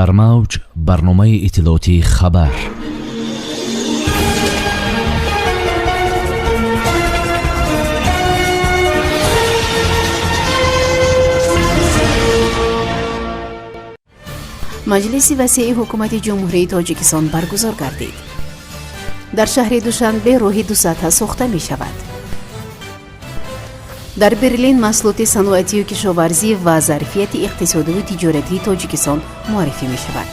дар мавҷ барномаи иттилоотии хабар. маҷлиси васеъи ҳукумати ҷумҳурии тоҷикистон баргузор гардид. дар шаҳри душанбе роҳи дусатҳа сохта мешавад. дар Берлин маҳсулоти саноатию кишоварзӣ ва зарфияти иқтисодиву тиҷоратии Тоҷикистон муаррифӣ мешавад.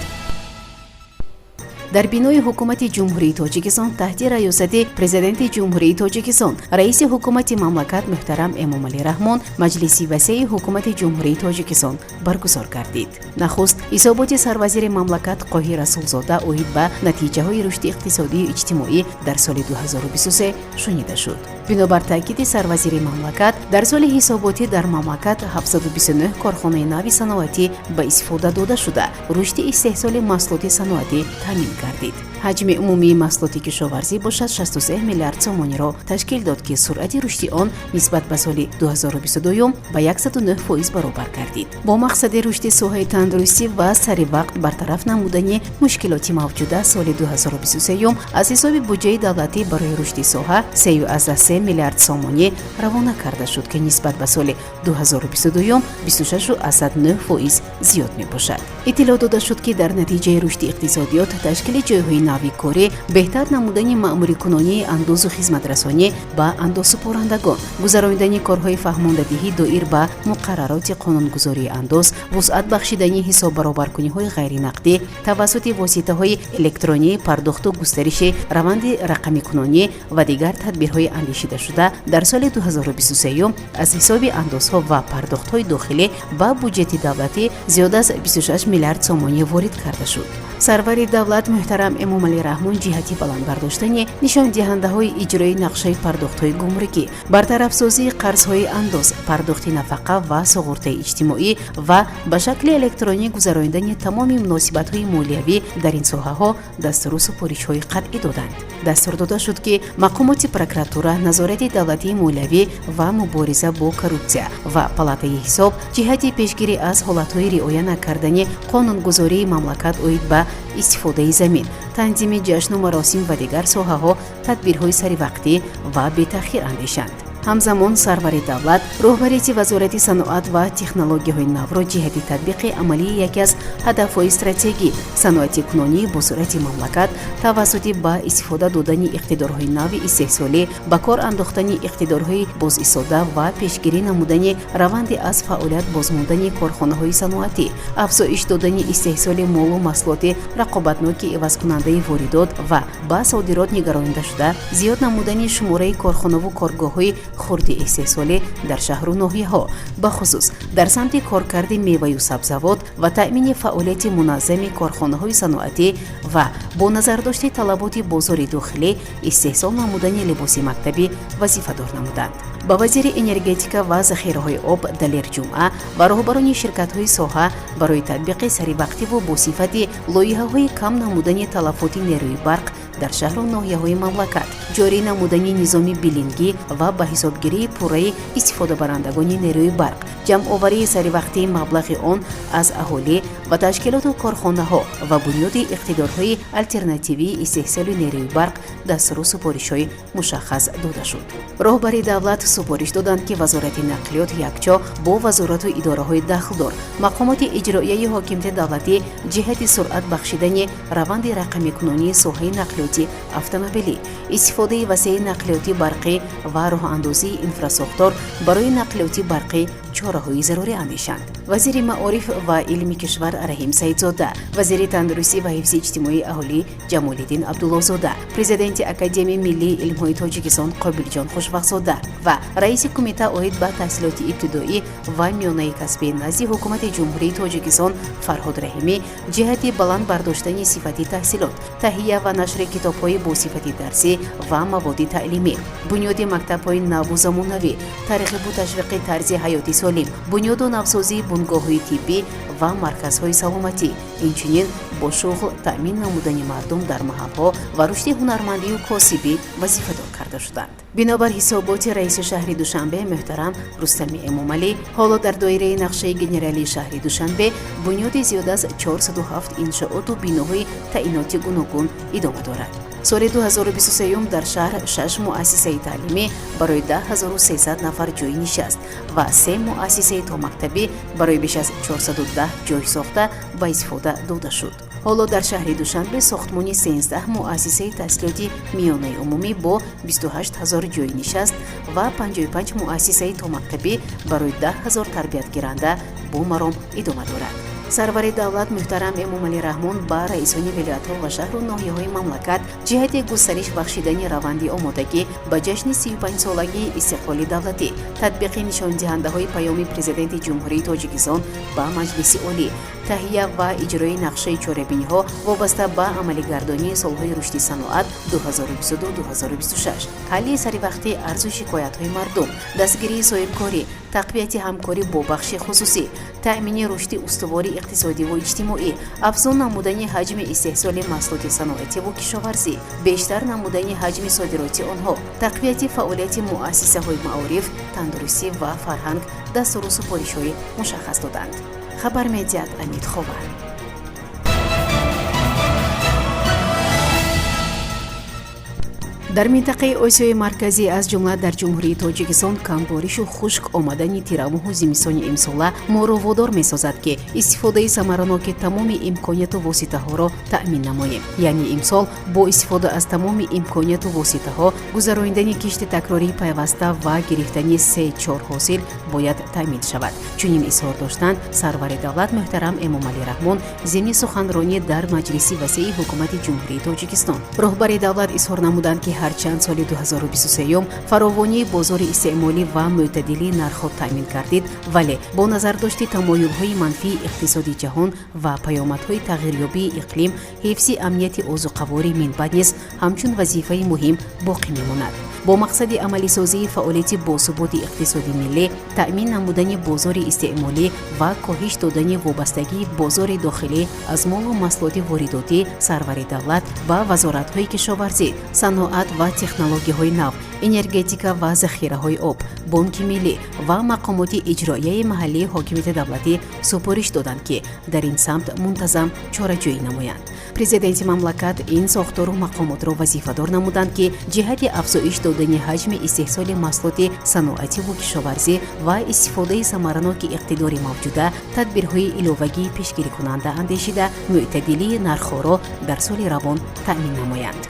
дар бинои ҳукумати ҷумҳурии Тоҷикистон таҳти раёсати президенти ҷумҳурии Тоҷикистон раиси ҳукумати мамлакат муҳтарам Эмомалӣ Раҳмон маҷлиси васеъи ҳукумати ҷумҳурии Тоҷикистон баргузор гардид. нахуст ҳисоботи сарвазири мамлакат Қоҳир Расулзода оид ба натиҷаҳои рушди иқтисодию иҷтимоӣ дар соли 2023 шунида шуд. бинобар таъкиди сарвазири мамлакат дар соли ҳисоботӣ дар мамлакат 729 корхонаи нави саноатӣ ба истифода дода шуда рушди истеҳсоли маҳсулоти саноатӣ таъмин гардид. ҳаҷми умумии маҳсулоти кишоварзӣ бошад 63 миллиард сомониро ташкил дод ки суръати рушди он нисбат ба соли 2022 ба 109% баробар гардид. бо мақсади рушди соҳаи тандурустӣ ва саривақт бартараф намудани мушкилоти мавҷуда соли 2023 аз ҳисоби буҷаи давлатӣ барои рушди соҳа 3,3 миллиард сомонӣ равона карда шуд ки нисбат ба соли 2022 26,9% зиёд мебошад. иттилоъ дода шуд ки дар натиҷаи рушди иқтисодиёт ташкили ҷойҳои нави корӣ, беҳтар намудани маъмурикунонии андозу хизматрасонӣ ба андозсупорандагон, гузарондани корҳои фаҳмондадиҳӣ доир ба муқаррароти қонунгузории андоз, вусъат бахшидани ҳисоббаробаркуниҳои ғайринақдӣ тавассути воситаҳои электронии пардохту густариши раванди рақамикунонӣ ва дигар тадбирҳои андешидашуда дар соли 2023 аз ҳисоби андозҳо ва пардохтҳои дохилӣ ба буҷети давлатӣ зиёда аз 26 миллиард сомонӣ ворид карда шуд. сарвари давлат муҳтарам Эмомалӣ Раҳмон ҷиҳати баландбардоштани нишондиҳандаҳои иҷрои нақшаи пардохтҳои гумрукӣ, бартарафсозии қарзҳои андоз, пардохти нафақа ва суғуртаи иҷтимоӣ ва ба шакли электронӣ гузарондани тамоми муносибатҳои молиявӣ дар ин соҳаҳо дастуру супоришҳои қатъӣ доданд. дастур дода шуд ки мақомоти прокуратура, назорати давлатии молиявӣ ва мубориза бо коррупсия ва палатаи ҳисоб ҷиҳати пешгирӣ аз ҳолатҳои риоя накардани қонунгузории мамлакат оид ба истифодаи замин, танзими ҷашну маросим ва дигар соҳаҳо тадбирҳои саривақтӣ ва бетаъхир андешанд. ҳамзамон сарвари давлат роҳбарияти вазорати саноат ва технологияҳои навро ҷиҳати татбиқи амалии яке аз ҳадафҳои стратегӣ саноати кунонӣ бо суръати мамлакат тавассути ба истифода додани иқтидорҳои нави истеҳсолӣ, ба кор андохтани иқтидорҳои бозистода ва пешгирӣ намудани раванди аз фаъолият бозмондани корхонаҳои саноатӣ, афзоиш додани истеҳсоли молу маҳсулоти рақобатноки ивазкунандаи воридот ва ба содирот нигаронидашуда, зиёд намудани шумораи корхонаву коргоҳҳои хурди истеҳсолӣ дар шаҳру ноҳияҳо, бахусус дар самти коркарди меваю сабзавот ва таъмини фаъолияти муназзами корхонаҳои саноатӣ ва бо назардошти талаботи бозори дохилӣ истеҳсол намудани либоси мактабӣ вазифадор намуданд. ба вазири энергетика ва захираҳои об Далер Ҷумъа ва роҳбарони ширкатҳои соҳа барои татбиқи саривақтиву босифати лоиҳаҳои кам намудани талафоти нерӯи барқ дар шаҳру ноҳияҳои мамлакат, ҷорӣ намудани низоми билингӣ ва ба ҳисобгирии пурраи истифодабарандагони нерӯи барқ, ҷамъоварии саривақтии маблағи он аз аҳолӣ ва ташкилоту корхонаҳо ва бунёди иқтидорҳои алтернативии истеҳсоли нерӯи барқ дастуру супоришҳои мушаххас дода шуд. роҳбари давлат супориш доданд ки вазорати нақлиёт якчо бо вазорату идораҳои дахлдор, мақомоти иҷроияи ҳокимияти давлатӣ ҷиҳати суръат бахшидани раванди рақамикунонии соҳаи нақлиёти автомобилӣ, истифодаи васеъи нақлиёти барқӣ ва роҳандозии инфрасохтор барои нақлиёти барқӣ чораҳои зарурӣ андешанд. вазири маориф ва илми кишвар Раҳим Саидзода, вазири тандурустӣ ва ҳифзи иҷтимоии аҳолӣ Ҷамолиддин Абдуллозода, президенти Академияи миллии илмҳои Тоҷикистон Қобилҷон Хушвақтзода ва раиси кумита оид ба таҳсилоти ибтидоӣ ва миёнаи касбӣ назди ҳукумати ҷумҳурии Тоҷикистон Фарҳод Раҳимӣ ҷиҳати баланд бардоштани сифати таҳсилот, таҳия ва нашри китобҳои бо сифати дарсӣ ва маводи таълимӣ, бунёди мактабҳои наву замонавӣ, тарғибу ташвиқи тарзи ҳаёти солим, бунёду навсозии бунгоҳҳои тиббӣ ва марказҳои саломатӣ, инчунин бо шуғл таъмин намудани мардум дар маҳалҳо ва рушди ҳунармандию косибӣ вазифадор карда шуданд. бинобар ҳисоботи раиси шаҳри душанбе муҳтарам рустами эмомалӣ, ҳоло дар доираи нақшаи генералии шаҳри душанбе бунёди зиёда аз 407 иншооту биноҳои таъиноти гуногун идома дорад. соли 2023 дар шаҳр 6 муассисаи таълимӣ барои 10300 нафар ҷойи нишаст ва 3 муассисаи томактабӣ барои беш аз 410 ҷой сохта ба истифода дода шуд. ҳоло дар шаҳри душанбе сохтмони 13 муассисаи таҳсилоти миёнаи умумӣ бо 28 000 ҷойи нишаст ва 55 муассисаи томактабӣ барои 10 000 тарбиятгиранда бо маром идома дорад. сарвари давлат муҳтарам эмомалӣ раҳмон ба раисони вилоятҳо ва шаҳру ноҳияҳои мамлакат ҷиҳати густариш бахшидани раванди омодагӣ ба ҷашни 35-солагии истиқлоли давлатӣ, татбиқи нишондиҳандаҳои паёми президенти ҷумҳурии тоҷикистон ба маҷлиси олӣ, таҳия ва иҷрои нақшаи чорабиниҳо вобаста ба амалигардонии солҳои рушди саноат 2022-2026, ҳалли саривақтӣ арзу шикоятҳои мардум, дастгирии соҳибкорӣ, тақвияти ҳамкорӣ бо бахши хусусӣ, таъмини рушди устувори иқтисодиву иҷтимоӣ, афзун намудани ҳаҷми истеҳсоли маҳсулоти саноативу кишоварзӣ, бештар намудани ҳаҷми содироти онҳо, тақвияти фаъолияти муассисаҳои маориф, тандурустӣ ва фарҳанг дастуру супоришҳои мушаххас доданд. хабар медиҳад Амид Ховар. дар минтақаи осиёи марказӣ аз ҷумла дар ҷумҳурии тоҷикистон камборишу хушк омадани тирамоҳу зимистони имсола моро водор месозад ки истифодаи самараноки тамоми имконияту воситаҳоро таъмин намоем. яъне имсол бо истифода аз тамоми имконияту воситаҳо гузарондани кишти такрории пайваста ва гирифтани 3-4 ҳосил бояд таъмин шавад. чунин изҳор доштанд сарвари давлат муҳтарам эмомалӣ раҳмон зимни суханронӣ дар маҷлиси васеи ҳукумати ҷумҳурии тоҷикистон. роҳбари давлат изҳор намуданд ки ҳарчанд соли 2023 фаровонии бозори истеъмолӣ ва мӯътадилии нархҳо таъмин гардид, вале бо назардошти тамоюлҳои манфии иқтисоди ҷаҳон ва паёмадҳои тағйирёбии иқлим, ҳифзи амнияти озуқавори минбаъ низ ҳамчун вазифаи муҳим боқӣ мемонад. бо мақсади амалисозии фаъолияти босуботи иқтисоди миллӣ, таъмин намудани бозори истеъмолӣ ва коҳиш додани вобастагии бозори дохилӣ аз молу маҳсулоти воридотӣ, сарвари давлат ба вазоратҳои кишоварзӣ, саноат ва технологияҳои нав, энергетика ва захираҳои об, бонки миллӣ ва мақомоти иҷроияи маҳаллии ҳокимияти давлатӣ супориш доданд ки дар ин самт мунтазам чораҷӯӣ намоянд. президенти мамлакат ин сохтору мақомотро вазифадор намуданд ки ҷиҳати афзоиш додани ҳаҷми истеҳсоли маҳсулоти саноативу кишоварзӣ ва истифодаи самараноки иқтидори мавҷуда тадбирҳои иловагии пешгирикунанда андешида мӯътадилии нархҳоро дар соли равон таъмин намоянд.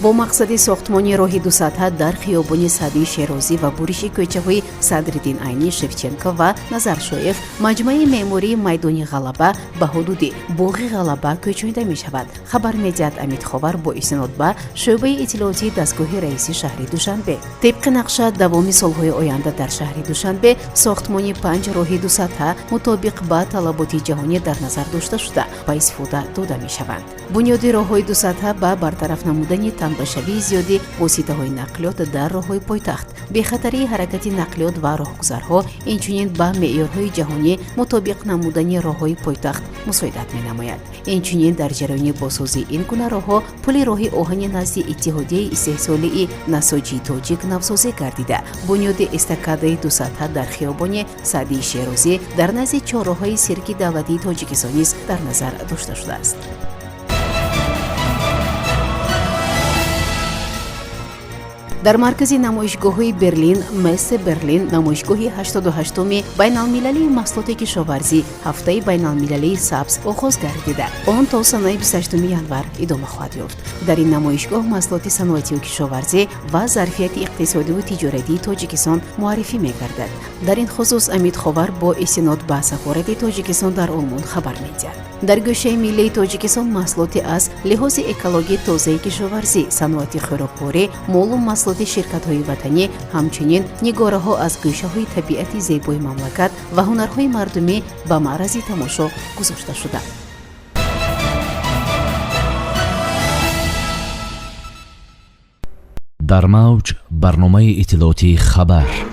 бо мақсади сохтмони роҳи дусатҳа дар хиёбони Саъдии Шерозӣ ва буриши кӯчаҳои Садриддин Айнӣ, Шевченко ва Назаршоев маҷмӯи меъмории майдони Ғалаба ба ҳудуди боғи Ғалаба кӯчонида мешавад. хабар медиҳад Амид Ховар бо истинод ба шӯъбаи иттилоотии дастгоҳи раиси шаҳри Душанбе. тибқи нақша давоми солҳои оянда дар шаҳри Душанбе сохтмони 5 роҳи дусатҳа мутобиқ ба талаботи ҷаҳонӣ дар назар дошта шуда ба истифода дода мешаванд. бунёди роҳҳои дусатҳа ба бартараф намудани танбашавии зиёди воситаҳои нақлиёт дар роҳҳои пойтахт, бехатарии ҳаракати нақлиёт ва роҳгузарҳо, инчунин ба меъёрҳои ҷаҳонӣ мутобиқ намудани роҳҳои пойтахт мусоидат менамояд. инчунин дар ҷараёни босозии ин гуна роҳҳо пули роҳи оҳани назди иттиҳодияи истеҳсолии насоҷии тоҷик навсозӣ гардида, бунёди эстакадаи дусатҳа дар хиёбони Саъдии Шерозӣ дар назди чорроҳҳои сирки давлатии Тоҷикистон низ дар назар дошта шудааст. дар маркази намоишгоҳҳои Берлин, Мессе Берлин, намоишгоҳи 88-уми байналмилалии маҳсулоти кишоварзӣ, ҳафтаи байналмилалии сабз оғоз гардида, он то санаи 28 январ идома хоҳад ёфт. дар ин намоишгоҳ маҳсулоти саноативу кишоварзӣ ва зарфияти иқтисодиву тиҷоратии Тоҷикистон муаррифӣ мегардад. дар ин хусус Амид Ховар бо истинод ба сафорати Тоҷикистон дар Олмон хабар медиҳад. дар гӯшаи миллии Тоҷикистон маҳсулоти аз лиҳози экологӣ тозаи кишоварзӣ, саноати хӯрокворӣ, молу маҳсулоти ширкатҳои ватанӣ, ҳамчунин нигораҳо аз гӯшаҳои табиати зебои мамлакат ва ҳунарҳои мардумӣ ба маърази тамошо гузошта шуданд. дар мавҷ барномаи иттилоотии хабар.